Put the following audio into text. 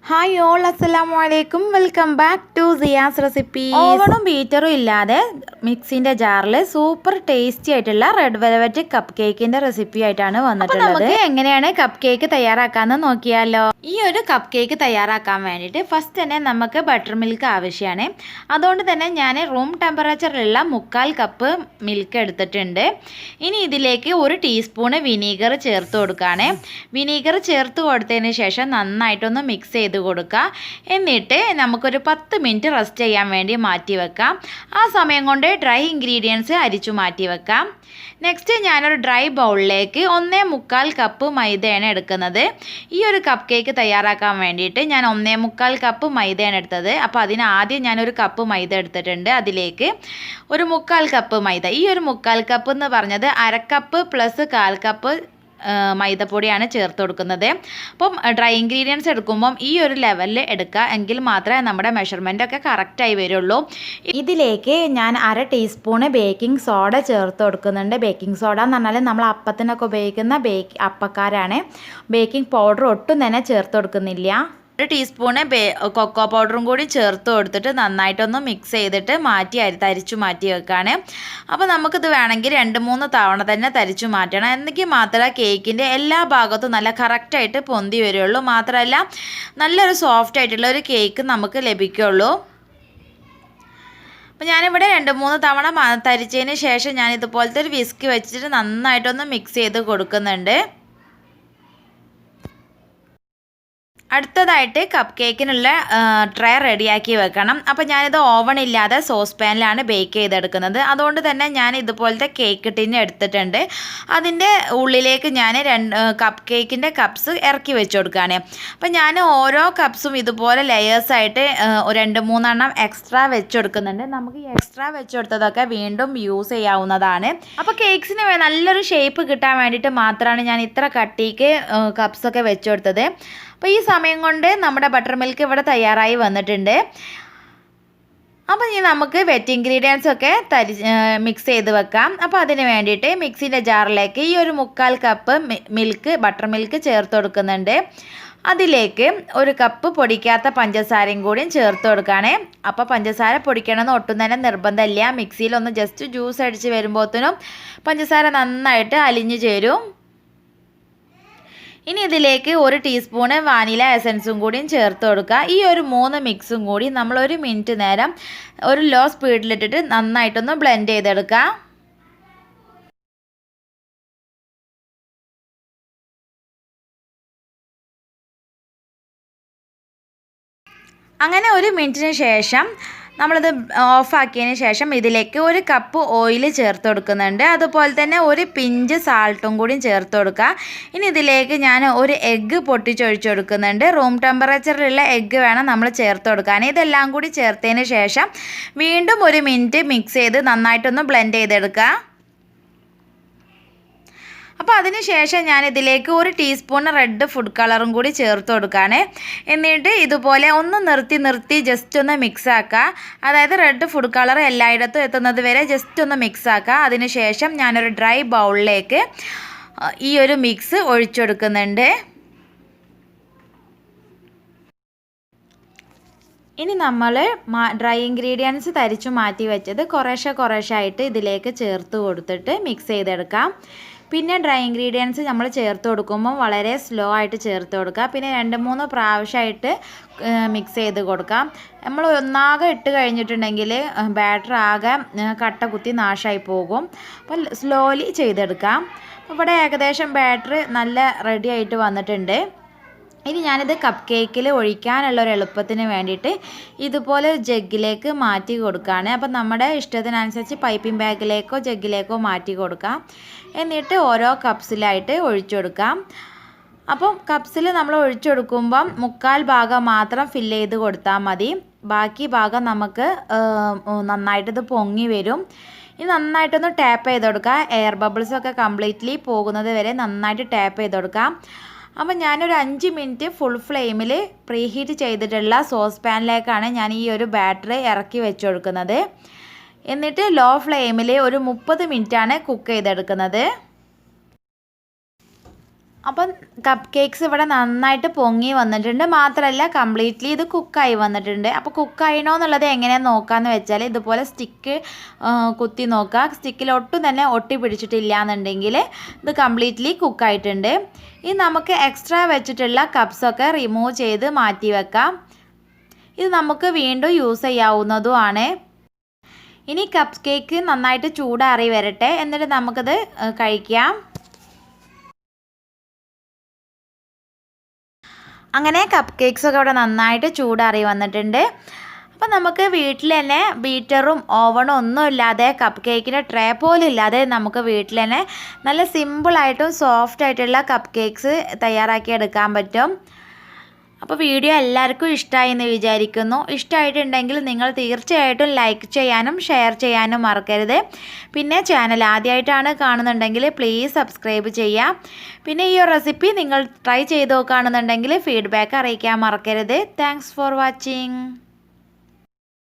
Hi all അസ്സലാമു അലൈക്കും welcome back to Siya's recipe. ഓവണും ബീറ്ററും ഇല്ലാതെ മിക്സിൻ്റെ ജാറിൽ സൂപ്പർ ടേസ്റ്റി ആയിട്ടുള്ള റെഡ് വെൽവെറ്റ് കപ്പ് കേക്കിൻ്റെ റെസിപ്പി ആയിട്ടാണ് വന്നിട്ടുള്ളത്. നമുക്ക് എങ്ങനെയാണ് കപ്പ് കേക്ക് തയ്യാറാക്കാമെന്ന് നോക്കിയാലോ. ഈ ഒരു കപ്പ് കേക്ക് തയ്യാറാക്കാൻ വേണ്ടിയിട്ട് ഫസ്റ്റ് തന്നെ നമുക്ക് ബട്ടർ മിൽക്ക് ആവശ്യമാണ്. അതുകൊണ്ട് തന്നെ ഞാൻ റൂം ടെമ്പറേച്ചറിലുള്ള 1/4 കപ്പ് മിൽക്ക് എടുത്തിട്ടുണ്ട്. ഇനി ഇതിലേക്ക് 1 ടീസ്പൂണ് വിനീഗർ ചേർത്ത് കൊടുക്കുകയാണ്. വിനീഗർ ചേർത്ത് കൊടുത്തതിന് ശേഷം നന്നായിട്ടൊന്ന് മിക്സ് ചെയ്ത് കൊടുക്കുക. എന്നിട്ട് നമുക്കൊരു 10 മിനിറ്റ് റെസ്റ്റ് ചെയ്യാൻ വേണ്ടി മാറ്റി വെക്കാം. ആ സമയം കൊണ്ട് ഡ്രൈ ഇൻഗ്രീഡിയൻസ് അരിച്ചു മാറ്റി വെക്കാം. നെക്സ്റ്റ് ഞാനൊരു ഡ്രൈ ബൗളിലേക്ക് 1/4 കപ്പ് മൈദയാണ് എടുക്കുന്നത്. ഈ ഒരു കപ്പ് കേക്ക് തയ്യാറാക്കാൻ വേണ്ടിയിട്ട് ഞാൻ 1/4 കപ്പ് മൈദയാണ് എടുത്തത്. അപ്പോൾ അതിന് ആദ്യം ഞാനൊരു കപ്പ് മൈദ എടുത്തിട്ടുണ്ട്. അതിലേക്ക് ഒരു 1/4 കപ്പ് മൈദ. ഈ ഒരു 1/4 കപ്പ് എന്ന് പറഞ്ഞത് 1/2 കപ്പ് പ്ലസ് 1/4 കപ്പ് മൈദപ്പൊടിയാണ് ചേർത്ത് കൊടുക്കുന്നത്. അപ്പം ഡ്രൈ ഇൻഗ്രീഡിയൻസ് എടുക്കുമ്പം ഈ ഒരു ലെവലിൽ എടുക്കുക, എങ്കിൽ മാത്രമേ നമ്മുടെ മെഷർമെൻ്റ് ഒക്കെ കറക്റ്റായി വരുള്ളൂ. ഇതിലേക്ക് ഞാൻ 1/2 ടീസ്പൂണ് ബേക്കിംഗ് സോഡ ചേർത്ത് കൊടുക്കുന്നുണ്ട്. ബേക്കിംഗ് സോഡ എന്ന് പറഞ്ഞാൽ നമ്മൾ അപ്പത്തിനൊക്കെ ഉപയോഗിക്കുന്ന അപ്പക്കാരാണ്. ബേക്കിംഗ് പൗഡർ ഒട്ടും തന്നെ ചേർത്ത് കൊടുക്കുന്നില്ല. 1 ടീസ്പൂണ് കൊക്കോ പൗഡറും കൂടി ചേർത്ത് കൊടുത്തിട്ട് നന്നായിട്ടൊന്ന് മിക്സ് ചെയ്തിട്ട് തരിച്ചു മാറ്റി വെക്കുകയാണ്. അപ്പോൾ നമുക്കിത് വേണമെങ്കിൽ 2-3 തവണ തന്നെ തരിച്ചു മാറ്റണം. എന്നെങ്കിൽ മാത്രമേ കേക്കിൻ്റെ എല്ലാ ഭാഗത്തും നല്ല കറക്റ്റായിട്ട് പൊന്തി വരുള്ളൂ. മാത്രമല്ല നല്ലൊരു സോഫ്റ്റ് ആയിട്ടുള്ള ഒരു കേക്ക് നമുക്ക് ലഭിക്കുള്ളൂ. അപ്പോൾ ഞാനിവിടെ 2-3 തവണ തരിച്ചതിന് ശേഷം ഞാൻ ഇതുപോലത്തെ ഒരു വിസ്ക് വെച്ചിട്ട് നന്നായിട്ടൊന്ന് മിക്സ് ചെയ്ത് കൊടുക്കുന്നുണ്ട്. അടുത്തതായിട്ട് കപ്പ് കേക്കിനുള്ള ട്രേ റെഡിയാക്കി വെക്കണം. അപ്പോൾ ഞാനിത് ഓവൺ ഇല്ലാതെ സോസ് പാനിലാണ് ബേക്ക് ചെയ്തെടുക്കുന്നത്. അതുകൊണ്ട് തന്നെ ഞാൻ ഇതുപോലത്തെ കേക്ക് ടിൻ എടുത്തിട്ടുണ്ട്. അതിൻ്റെ ഉള്ളിലേക്ക് ഞാൻ കപ്പ് കേക്കിൻ്റെ കപ്സ് ഇറക്കി വെച്ച് കൊടുക്കുകയാണ്. അപ്പോൾ ഞാൻ ഓരോ കപ്സും ഇതുപോലെ ലെയേഴ്സായിട്ട് 2-3 എണ്ണം എക്സ്ട്രാ വെച്ച് കൊടുക്കുന്നുണ്ട്. നമുക്ക് ഈ എക്സ്ട്രാ വെച്ച് കൊടുത്തതൊക്കെ വീണ്ടും യൂസ് ചെയ്യാവുന്നതാണ്. അപ്പോൾ കേക്ക്സിന് നല്ലൊരു ഷേപ്പ് കിട്ടാൻ വേണ്ടിയിട്ട് മാത്രമാണ് ഞാൻ ഇത്ര കട്ടിക്ക് കപ്സൊക്കെ വെച്ച് കൊടുത്തത്. അപ്പോൾ ഈ സമയം കൊണ്ട് നമ്മുടെ ബട്ടർ മിൽക്ക് ഇവിടെ തയ്യാറായി വന്നിട്ടുണ്ട്. അപ്പോൾ ഇനി നമുക്ക് വെറ്റ് ഇൻഗ്രീഡിയൻസ് ഒക്കെ മിക്സ് ചെയ്ത് വെക്കാം. അപ്പോൾ അതിന് വേണ്ടിയിട്ട് മിക്സിൻ്റെ ജാറിലേക്ക് ഈ ഒരു 1/4 കപ്പ് ബട്ടർ മിൽക്ക് ചേർത്ത് കൊടുക്കുന്നുണ്ട്. അതിലേക്ക് 1 കപ്പ് പൊടിക്കാത്ത പഞ്ചസാരയും കൂടിയും ചേർത്ത് കൊടുക്കുകയാണ്. അപ്പോൾ പഞ്ചസാര പൊടിക്കണമെന്ന് ഒട്ടും തന്നെ നിർബന്ധമില്ല. മിക്സിയിലൊന്ന് ജസ്റ്റ് ജ്യൂസ് അടിച്ച് വരുമ്പോഴത്തേനും പഞ്ചസാര നന്നായിട്ട് അലിഞ്ഞു ചേരും. ഇനി ഇതിലേക്ക് 1 ടീസ്പൂണ് വാനില എസൻസും കൂടിയും ചേർത്ത് കൊടുക്കുക. ഈ ഒരു 3 മിക്സും കൂടി നമ്മൾ 1 മിനിറ്റ് നേരം ഒരു ലോ സ്പീഡിലിട്ടിട്ട് നന്നായിട്ടൊന്ന് ബ്ലെൻഡ് ചെയ്തെടുക്കുക. അങ്ങനെ 1 മിനിറ്റിന് ശേഷം നമ്മളിത് ഓഫാക്കിയതിന് ശേഷം ഇതിലേക്ക് 1 കപ്പ് ഓയിൽ ചേർത്ത് കൊടുക്കുന്നുണ്ട്. അതുപോലെ തന്നെ 1 പിഞ്ച് സാൾട്ടും കൂടി ചേർത്ത് കൊടുക്കുക. ഇനി ഇതിലേക്ക് ഞാൻ 1 എഗ്ഗ് പൊട്ടിച്ചൊഴിച്ച് കൊടുക്കുന്നുണ്ട്. റൂം ടെമ്പറേച്ചറിലുള്ള എഗ്ഗ് വേണം നമ്മൾ ചേർത്ത് കൊടുക്കാൻ. ഇതെല്ലാം കൂടി ചേർത്തതിന് ശേഷം വീണ്ടും 1 മിനിറ്റ് മിക്സ് ചെയ്ത് നന്നായിട്ടൊന്ന് ബ്ലെൻഡ് ചെയ്തെടുക്കുക. അപ്പോൾ അതിന് ശേഷം ഞാൻ ഇതിലേക്ക് 1 ടീസ്പൂൺ റെഡ് ഫുഡ് കളറും കൂടി ചേർത്ത് കൊടുക്കുകയാണ്. എന്നിട്ട് ഇതുപോലെ ഒന്ന് നിർത്തി ജസ്റ്റ് ഒന്ന് മിക്സ് ആക്കുക. അതായത് റെഡ് ഫുഡ് കളർ എല്ലായിടത്തും എത്തുന്നത് വരെ ജസ്റ്റ് ഒന്ന് മിക്സ് ആക്കുക. അതിന് ശേഷം ഞാനൊരു ഡ്രൈ ബൗളിലേക്ക് ഈ ഒരു മിക്സ് ഒഴിച്ചെടുക്കുന്നുണ്ട്. ഇനി നമ്മൾ ഡ്രൈ ഇൻഗ്രീഡിയൻസ് തരിച്ചു മാറ്റി വെച്ചത് കുറേശ്ശെ ആയിട്ട് ഇതിലേക്ക് ചേർത്ത് കൊടുത്തിട്ട് മിക്സ് ചെയ്തെടുക്കാം. പിന്നെ ഡ്രൈ ഇൻഗ്രീഡിയൻസ് നമ്മൾ ചേർത്ത് കൊടുക്കുമ്പോൾ വളരെ സ്ലോ ആയിട്ട് ചേർത്ത് കൊടുക്കുക. പിന്നെ 2-3 പ്രാവശ്യമായിട്ട് മിക്സ് ചെയ്ത് കൊടുക്കാം. നമ്മൾ ഒന്നാകെ ഇട്ട് കഴിഞ്ഞിട്ടുണ്ടെങ്കിൽ ബാറ്റർ ആകെ കട്ട കുത്തി നാശമായി പോകും. അപ്പോൾ സ്ലോലി ചെയ്തെടുക്കാം. ഇവിടെ ഏകദേശം ബാറ്റർ നല്ല റെഡി ആയിട്ട് വന്നിട്ടുണ്ട്. ഇനി ഞാനിത് കപ്പ് കേക്കിൽ ഒഴിക്കാനുള്ളൊരു എളുപ്പത്തിന് വേണ്ടിയിട്ട് ഇതുപോലെ ജഗ്ഗിലേക്ക് മാറ്റി കൊടുക്കുകയാണ്. അപ്പം നമ്മുടെ ഇഷ്ടത്തിനനുസരിച്ച് പൈപ്പിംഗ് ബാഗിലേക്കോ ജഗ്ഗിലേക്കോ മാറ്റി കൊടുക്കാം. എന്നിട്ട് ഓരോ കപ്സിലായിട്ട് ഒഴിച്ചു കൊടുക്കാം. അപ്പം കപ്സിൽ നമ്മൾ ഒഴിച്ചു കൊടുക്കുമ്പം 1/4 ഭാഗം മാത്രം ഫില്ല് ചെയ്ത് കൊടുത്താൽ മതി. ബാക്കി ഭാഗം നമുക്ക് നന്നായിട്ടിത് പൊങ്ങി വരും. ഇനി നന്നായിട്ടൊന്ന് ടാപ്പ് ചെയ്ത് കൊടുക്കുക. എയർ ബബിൾസൊക്കെ കംപ്ലീറ്റ്ലി പോകുന്നത് വരെ നന്നായിട്ട് ടാപ്പ് ചെയ്ത് കൊടുക്കാം. അപ്പോൾ ഞാനൊരു 5 മിനിറ്റ് ഫുൾ ഫ്ലെയിമിൽ പ്രീഹീറ്റ് ചെയ്തിട്ടുള്ള സോസ് പാനിലേക്കാണ് ഞാൻ ഈ ഒരു ബാറ്റർ ഇറക്കി വെച്ച് കൊടുക്കുന്നത്. എന്നിട്ട് ലോ ഫ്ലെയിമിൽ ഒരു 30 മിനിറ്റാണ് കുക്ക് ചെയ്തെടുക്കുന്നത്. അപ്പം കപ്പ് കേക്ക്സ് ഇവിടെ നന്നായിട്ട് പൊങ്ങി വന്നിട്ടുണ്ട്. മാത്രമല്ല കംപ്ലീറ്റ്ലി ഇത് കുക്കായി വന്നിട്ടുണ്ട്. അപ്പോൾ കുക്കായിണോ എന്നുള്ളത് എങ്ങനെയാണെന്ന് നോക്കാമെന്ന് വെച്ചാൽ ഇതുപോലെ സ്റ്റിക്ക് കുത്തി നോക്കുക. സ്റ്റിക്കിൽ ഒട്ടും തന്നെ ഒട്ടി പിടിച്ചിട്ടില്ല എന്നുണ്ടെങ്കിൽ ഇത് കംപ്ലീറ്റ്ലി കുക്കായിട്ടുണ്ട്. ഇനി നമുക്ക് എക്സ്ട്രാ വെച്ചിട്ടുള്ള കപ്സൊക്കെ റിമൂവ് ചെയ്ത് മാറ്റി വെക്കാം. ഇത് നമുക്ക് വീണ്ടും യൂസ് ചെയ്യാവുന്നതുമാണ്. ഇനി കപ്പ് കേക്ക് നന്നായിട്ട് ചൂടാറി വരട്ടെ, എന്നിട്ട് നമുക്കത് കഴിക്കാം. അങ്ങനെ കപ്പ് കേക്ക്സൊക്കെ ഇവിടെ നന്നായിട്ട് ചൂടാറി വന്നിട്ടുണ്ട്. അപ്പോൾ നമുക്ക് വീട്ടിൽ തന്നെ ബീറ്ററും ഓവണും ഒന്നും ഇല്ലാതെ കപ്പ് കേക്കിൻ്റെ ട്രേ പോലും ഇല്ലാതെ നമുക്ക് വീട്ടിൽ തന്നെ നല്ല സിമ്പിളായിട്ടും സോഫ്റ്റ് ആയിട്ടുള്ള കപ്പ് കേക്ക്സ് തയ്യാറാക്കി എടുക്കാൻ പറ്റും. അപ്പോൾ വീഡിയോ എല്ലാവർക്കും ഇഷ്ടമായി എന്ന് വിചാരിക്കുന്നു. ഇഷ്ടമായിട്ടുണ്ടെങ്കിൽ നിങ്ങൾ തീർച്ചയായിട്ടും ലൈക്ക് ചെയ്യാനും ഷെയർ ചെയ്യാനും മറക്കരുത്. പിന്നെ ചാനൽ ആദ്യമായിട്ടാണ് കാണുന്നുണ്ടെങ്കിൽ പ്ലീസ് സബ്സ്ക്രൈബ് ചെയ്യാം. പിന്നെ ഈ ഒരു റെസിപ്പി നിങ്ങൾ ട്രൈ ചെയ്ത് നോക്കുകയാണെന്നുണ്ടെങ്കിൽ ഫീഡ്ബാക്ക് അറിയിക്കാൻ മറക്കരുത്. Thanks for watching.